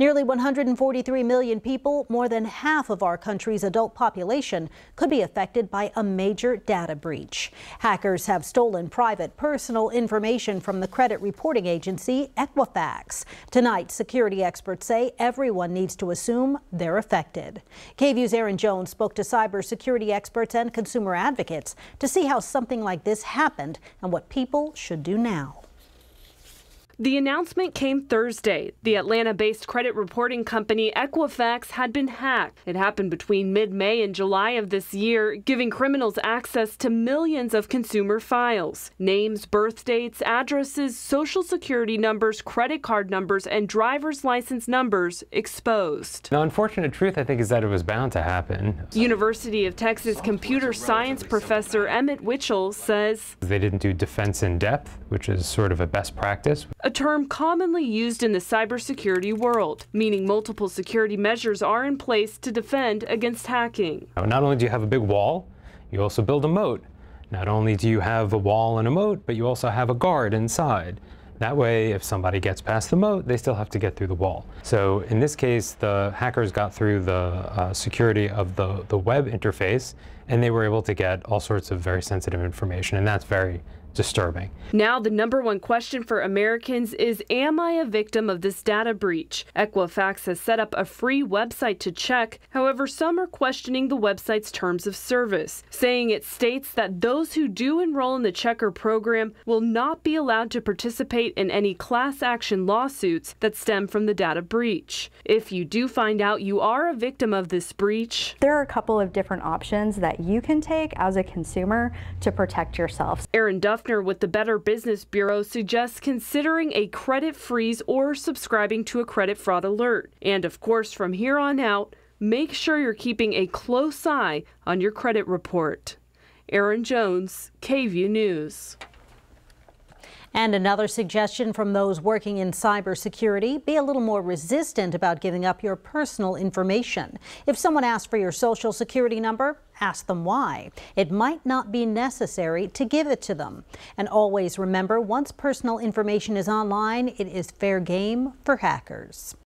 Nearly 143 million people, more than half of our country's adult population, could be affected by a major data breach. Hackers have stolen private personal information from the credit reporting agency Equifax. Tonight, security experts say everyone needs to assume they're affected. KVUE's Aaron Jones spoke to cybersecurity experts and consumer advocates to see how something like this happened and what people should do now. The announcement came Thursday. The Atlanta-based credit reporting company Equifax had been hacked. It happened between mid-May and July of this year, giving criminals access to millions of consumer files. Names, birth dates, addresses, social security numbers, credit card numbers, and driver's license numbers exposed. The unfortunate truth, I think, is that it was bound to happen. University of Texas computer science professor Emmett Witchell says They didn't do defense in depth, which is sort of a best practice. A term commonly used in the cybersecurity world, meaning multiple security measures are in place to defend against hacking. Not only do you have a big wall, you also build a moat. Not only do you have a wall and a moat, but you also have a guard inside. That way, if somebody gets past the moat, they still have to get through the wall. So in this case, the hackers got through the security of the web interface, and they were able to get all sorts of very sensitive information, and that's very disturbing. Now the #1 question for Americans is, am I a victim of this data breach? Equifax has set up a free website to check. However, some are questioning the website's terms of service, saying it states that those who do enroll in the checker program will not be allowed to participate in any class action lawsuits that stem from the data breach. If you do find out you are a victim of this breach, there are a couple of different options that you can take as a consumer to protect yourself. Aaron Duffner with the Better Business Bureau suggests considering a credit freeze or subscribing to a credit fraud alert. And of course, from here on out, make sure you're keeping a close eye on your credit report. Aaron Jones, KVUE News. And another suggestion from those working in cybersecurity: be a little more resistant about giving up your personal information. If someone asks for your social security number, ask them why. It might not be necessary to give it to them. And always remember, once personal information is online, it is fair game for hackers.